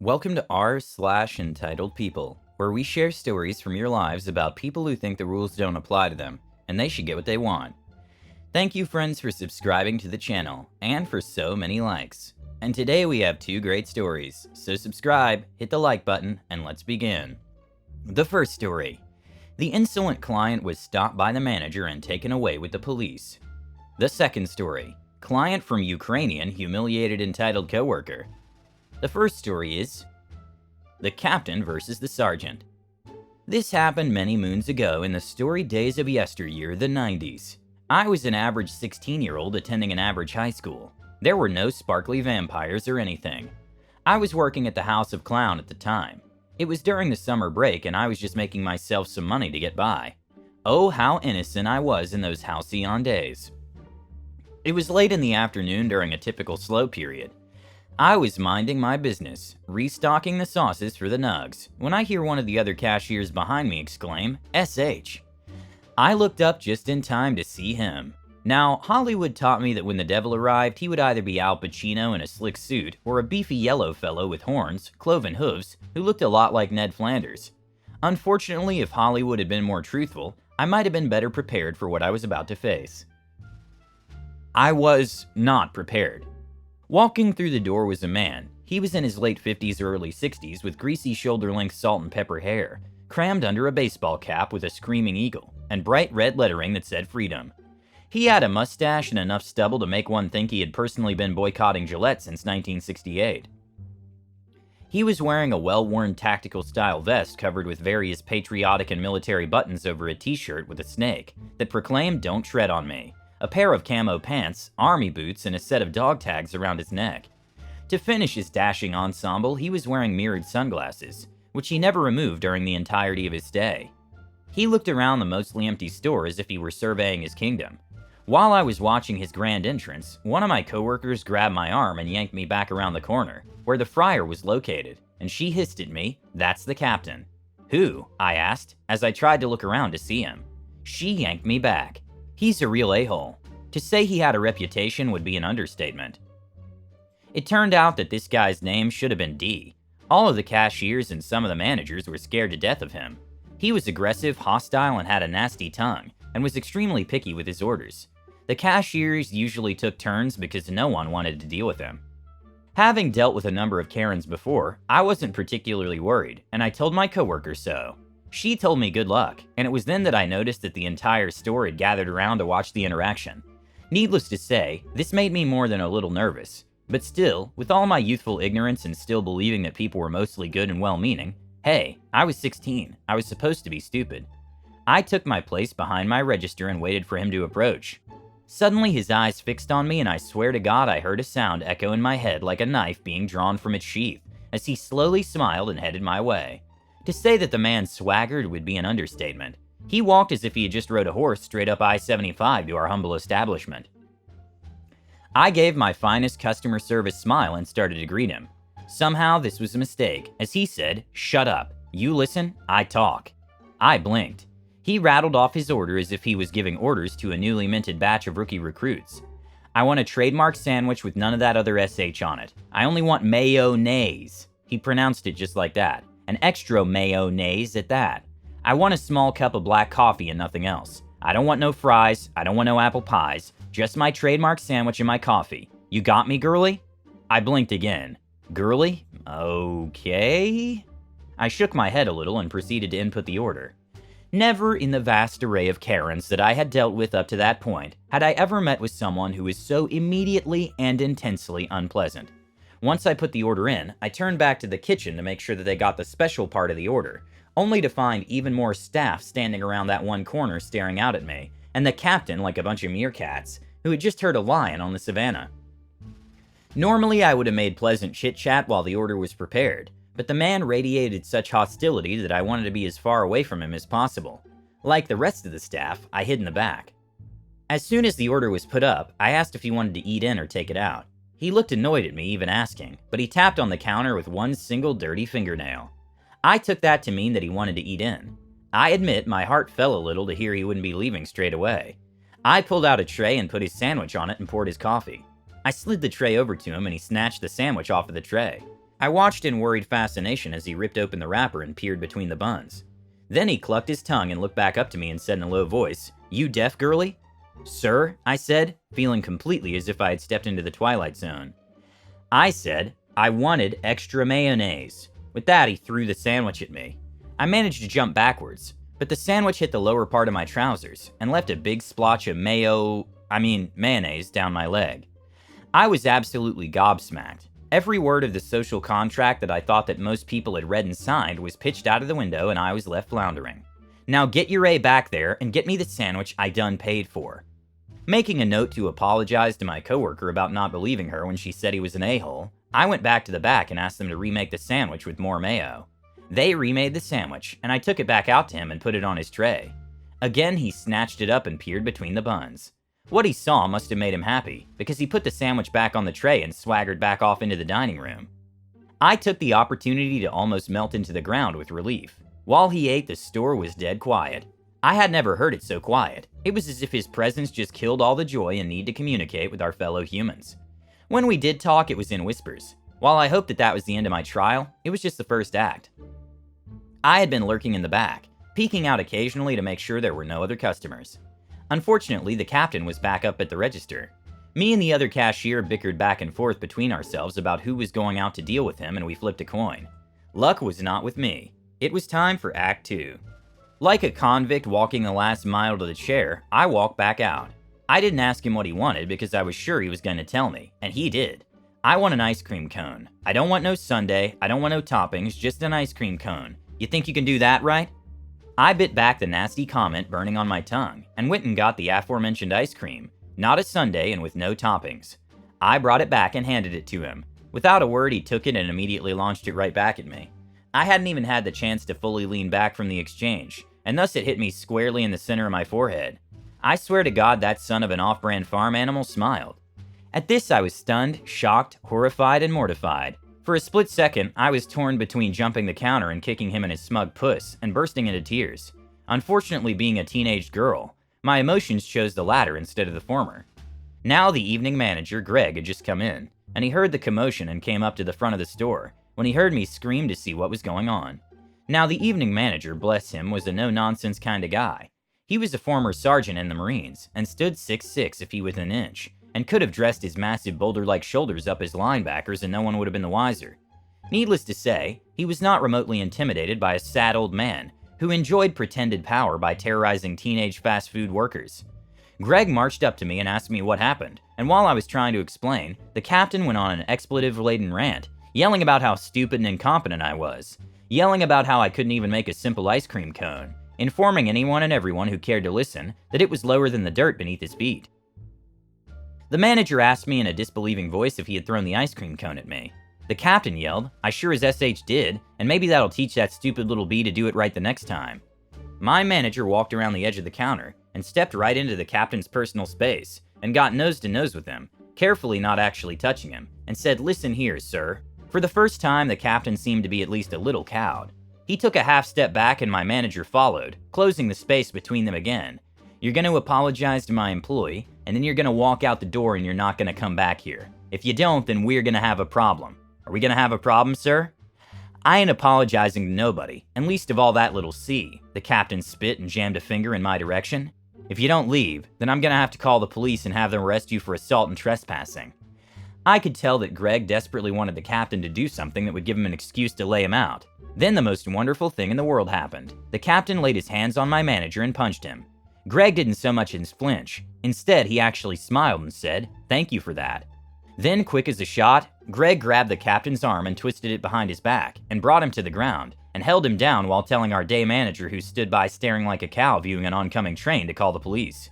Welcome to r/entitled people, where we share stories from your lives about people who think the rules don't apply to them, and they should get what they want. Thank you, friends, for subscribing to the channel, and for so many likes. And today we have two great stories, so subscribe, hit the like button, and let's begin. The first story. The insolent client was stopped by the manager and taken away with the police. The second story. Client from Ukrainian humiliated entitled coworker. The first story is the captain versus the sergeant. This happened many moons ago in the storied days of yesteryear, the 90s. I was an average 16-year-old attending an average high school. There were no sparkly vampires or anything. I was working at the House of Clown at the time. It was during the summer break and I was just making myself some money to get by. Oh, how innocent I was in those halcyon days. It was late in the afternoon during a typical slow period. I was minding my business, restocking the sauces for the nugs, when I hear one of the other cashiers behind me exclaim, "SH." I looked up just in time to see him. Now, Hollywood taught me that when the devil arrived, he would either be Al Pacino in a slick suit, or a beefy yellow fellow with horns, cloven hooves, who looked a lot like Ned Flanders. Unfortunately, if Hollywood had been more truthful, I might have been better prepared for what I was about to face. I was not prepared. Walking through the door was a man. He was in his late 50s or early 60s with greasy shoulder-length salt and pepper hair, crammed under a baseball cap with a screaming eagle, and bright red lettering that said freedom. He had a mustache and enough stubble to make one think he had personally been boycotting Gillette since 1968. He was wearing a well-worn tactical-style vest covered with various patriotic and military buttons over a t-shirt with a snake that proclaimed "Don't tread on me," a pair of camo pants, army boots, and a set of dog tags around his neck. To finish his dashing ensemble, he was wearing mirrored sunglasses, which he never removed during the entirety of his stay. He looked around the mostly empty store as if he were surveying his kingdom. While I was watching his grand entrance, one of my coworkers grabbed my arm and yanked me back around the corner, where the friar was located, and she hissed at me, "That's the captain." "Who?" I asked, as I tried to look around to see him. She yanked me back. He's a real a-hole. To say he had a reputation would be an understatement. It turned out that this guy's name should have been D. All of the cashiers and some of the managers were scared to death of him. He was aggressive, hostile, and had a nasty tongue, and was extremely picky with his orders. The cashiers usually took turns because no one wanted to deal with him. Having dealt with a number of Karens before, I wasn't particularly worried, and I told my coworker so. She told me good luck, and it was then that I noticed that the entire store had gathered around to watch the interaction. Needless to say, this made me more than a little nervous. But still, with all my youthful ignorance and still believing that people were mostly good and well-meaning, hey, I was 16, I was supposed to be stupid. I took my place behind my register and waited for him to approach. Suddenly his eyes fixed on me and I swear to God I heard a sound echo in my head like a knife being drawn from its sheath, as he slowly smiled and headed my way. To say that the man swaggered would be an understatement. He walked as if he had just rode a horse straight up I-75 to our humble establishment. I gave my finest customer service smile and started to greet him. Somehow this was a mistake, as he said, "Shut up. You listen, I talk." I blinked. He rattled off his order as if he was giving orders to a newly minted batch of rookie recruits. "I want a trademark sandwich with none of that other SH on it. I only want mayonnaise." He pronounced it just like that. "An extra mayonnaise at that. I want a small cup of black coffee and nothing else. I don't want no fries, I don't want no apple pies, just my trademark sandwich and my coffee. You got me, girly?" I blinked again. Girly? Okay. I shook my head a little and proceeded to input the order. Never in the vast array of Karens that I had dealt with up to that point had I ever met with someone who was so immediately and intensely unpleasant. Once I put the order in, I turned back to the kitchen to make sure that they got the special part of the order, only to find even more staff standing around that one corner staring out at me, and the captain like a bunch of meerkats, who had just heard a lion on the savannah. Normally I would have made pleasant chit-chat while the order was prepared, but the man radiated such hostility that I wanted to be as far away from him as possible. Like the rest of the staff, I hid in the back. As soon as the order was put up, I asked if he wanted to eat in or take it out. He looked annoyed at me even asking, but he tapped on the counter with one single dirty fingernail. I took that to mean that he wanted to eat in. I admit my heart fell a little to hear he wouldn't be leaving straight away. I pulled out a tray and put his sandwich on it and poured his coffee. I slid the tray over to him and he snatched the sandwich off of the tray. I watched in worried fascination as he ripped open the wrapper and peered between the buns. Then he clucked his tongue and looked back up to me and said in a low voice, "You deaf, girlie?" "Sir," I said, feeling completely as if I had stepped into the Twilight Zone. I said, "I wanted extra mayonnaise." With that, he threw the sandwich at me. I managed to jump backwards, but the sandwich hit the lower part of my trousers and left a big splotch of mayonnaise down my leg. I was absolutely gobsmacked. Every word of the social contract that I thought that most people had read and signed was pitched out of the window, and I was left floundering. Now get your A back there and get me the sandwich I done paid for. Making a note to apologize to my coworker about not believing her when she said he was an a-hole, I went back to the back and asked them to remake the sandwich with more mayo. They remade the sandwich, and I took it back out to him and put it on his tray. Again, he snatched it up and peered between the buns. What he saw must have made him happy, because he put the sandwich back on the tray and swaggered back off into the dining room. I took the opportunity to almost melt into the ground with relief. While he ate, the store was dead quiet. I had never heard it so quiet. It was as if his presence just killed all the joy and need to communicate with our fellow humans. When we did talk, it was in whispers. While I hoped that that was the end of my trial, it was just the first act. I had been lurking in the back, peeking out occasionally to make sure there were no other customers. Unfortunately, the captain was back up at the register. Me and the other cashier bickered back and forth between ourselves about who was going out to deal with him, and we flipped a coin. Luck was not with me. It was time for Act 2. Like a convict walking the last mile to the chair, I walked back out. I didn't ask him what he wanted because I was sure he was going to tell me, and he did. I want an ice cream cone. I don't want no sundae, I don't want no toppings, just an ice cream cone. You think you can do that right? I bit back the nasty comment burning on my tongue and went and got the aforementioned ice cream, not a sundae and with no toppings. I brought it back and handed it to him. Without a word, he took it and immediately launched it right back at me. I hadn't even had the chance to fully lean back from the exchange, and thus it hit me squarely in the center of my forehead. I swear to God that son of an off-brand farm animal smiled. At this, I was stunned, shocked, horrified, and mortified. For a split second, I was torn between jumping the counter and kicking him in his smug puss and bursting into tears. Unfortunately, being a teenage girl, my emotions chose the latter instead of the former. Now the evening manager, Greg, had just come in, and he heard the commotion and came up to the front of the store when he heard me scream to see what was going on. Now the evening manager, bless him, was a no-nonsense kind of guy. He was a former sergeant in the Marines and stood 6'6" if he was an inch, and could have dressed his massive boulder-like shoulders up as linebackers and no one would have been the wiser. Needless to say, he was not remotely intimidated by a sad old man who enjoyed pretended power by terrorizing teenage fast food workers. Greg marched up to me and asked me what happened, and while I was trying to explain, the captain went on an expletive-laden rant, yelling about how stupid and incompetent I was, yelling about how I couldn't even make a simple ice cream cone, informing anyone and everyone who cared to listen that it was lower than the dirt beneath his feet. The manager asked me in a disbelieving voice if he had thrown the ice cream cone at me. The captain yelled, "I sure as SH did, and maybe that'll teach that stupid little bee to do it right the next time." My manager walked around the edge of the counter and stepped right into the captain's personal space and got nose to nose with him, carefully not actually touching him, and said, "Listen here, sir." For the first time, the captain seemed to be at least a little cowed. He took a half step back and my manager followed, closing the space between them again. "You're going to apologize to my employee, and then you're going to walk out the door and you're not going to come back here. If you don't, then we're going to have a problem. Are we going to have a problem, sir?" "I ain't apologizing to nobody, and least of all that little C." The captain spit and jammed a finger in my direction. "If you don't leave, then I'm going to have to call the police and have them arrest you for assault and trespassing." I could tell that Greg desperately wanted the captain to do something that would give him an excuse to lay him out. Then the most wonderful thing in the world happened. The captain laid his hands on my manager and punched him. Greg didn't so much as flinch. Instead, he actually smiled and said, "Thank you for that." Then, quick as a shot, Greg grabbed the captain's arm and twisted it behind his back and brought him to the ground and held him down while telling our day manager, who stood by staring like a cow viewing an oncoming train, to call the police.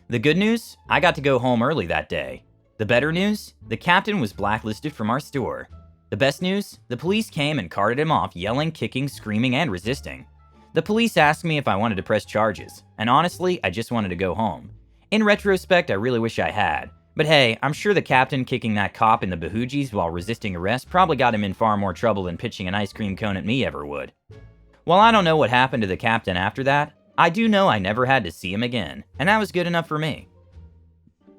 The good news? I got to go home early that day. The better news? The captain was blacklisted from our store. The best news? The police came and carted him off, yelling, kicking, screaming, and resisting. The police asked me if I wanted to press charges, and honestly, I just wanted to go home. In retrospect, I really wish I had. But hey, I'm sure the captain kicking that cop in the bahoogies while resisting arrest probably got him in far more trouble than pitching an ice cream cone at me ever would. While I don't know what happened to the captain after that, I do know I never had to see him again, and that was good enough for me.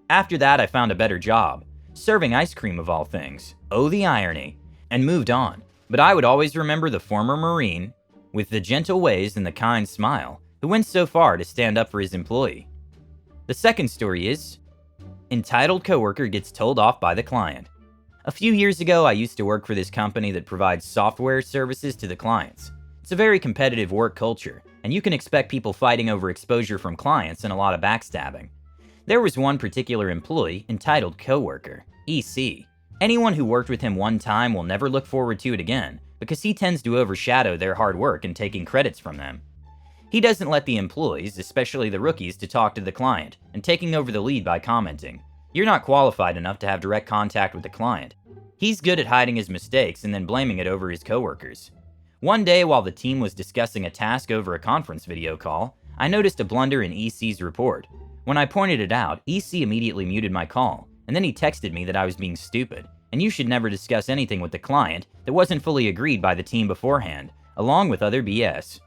After that, I found a better job, serving ice cream of all things. Oh, the irony. and moved on. But I would always remember the former Marine, with the gentle ways and the kind smile, who went so far to stand up for his employee. The second story is, entitled coworker gets told off by the client. A few years ago, I used to work for this company that provides software services to the clients. It's a very competitive work culture, and you can expect people fighting over exposure from clients and a lot of backstabbing. There was one particular employee, entitled coworker, EC. Anyone who worked with him one time will never look forward to it again, because he tends to overshadow their hard work and taking credits from them. He doesn't let the employees, especially the rookies, to talk to the client, and taking over the lead by commenting, "You're not qualified enough to have direct contact with the client." He's good at hiding his mistakes and then blaming it over his coworkers. One day, while the team was discussing a task over a conference video call, I noticed a blunder in EC's report. When I pointed it out, EC immediately muted my call, and then he texted me that I was being stupid, and you should never discuss anything with the client that wasn't fully agreed by the team beforehand, along with other BS.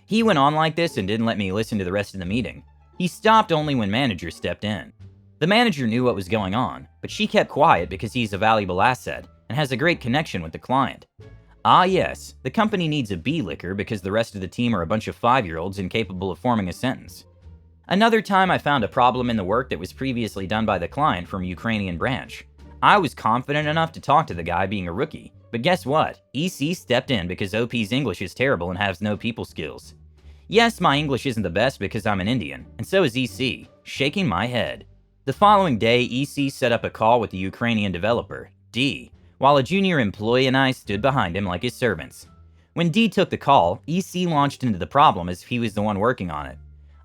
He went on like this and didn't let me listen to the rest of the meeting. He stopped only when manager stepped in. The manager knew what was going on, but she kept quiet because he's a valuable asset and has a great connection with the client. Ah yes, the company needs a B-licker because the rest of the team are a bunch of 5-year-olds incapable of forming a sentence. Another time I found a problem in the work that was previously done by the client from Ukrainian branch. I was confident enough to talk to the guy being a rookie, but guess what? EC stepped in because OP's English is terrible and has no people skills. Yes, my English isn't the best because I'm an Indian, and so is EC, shaking my head. The following day, EC set up a call with the Ukrainian developer, D, while a junior employee and I stood behind him like his servants. When D took the call, EC launched into the problem as if he was the one working on it.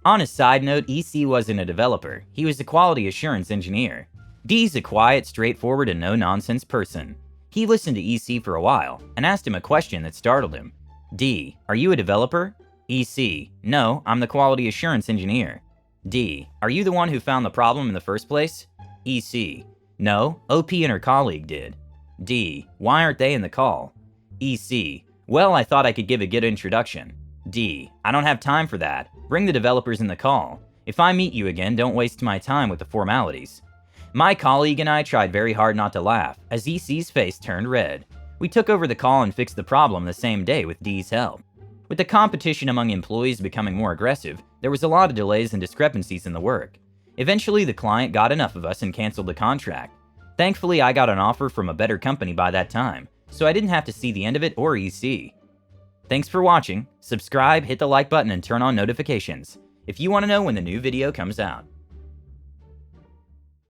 On a side note, EC wasn't a developer, he was a quality assurance engineer. D's a quiet, straightforward, and no-nonsense person. He listened to EC for a while, and asked him a question that startled him. D, are you a developer? EC, no, I'm the quality assurance engineer. D, are you the one who found the problem in the first place? EC, no, OP and her colleague did. D, why aren't they in the call? EC, well, I thought I could give a good introduction. D, I don't have time for that. Bring the developers in the call. If I meet you again, don't waste my time with the formalities. My colleague and I tried very hard not to laugh, as EC's face turned red. We took over the call and fixed the problem the same day with D's help. With the competition among employees becoming more aggressive, there was a lot of delays and discrepancies in the work. Eventually, the client got enough of us and canceled the contract. Thankfully, I got an offer from a better company by that time, so I didn't have to see the end of it or EC. Thanks for watching. Subscribe, hit the like button, and turn on notifications if you want to know when the new video comes out.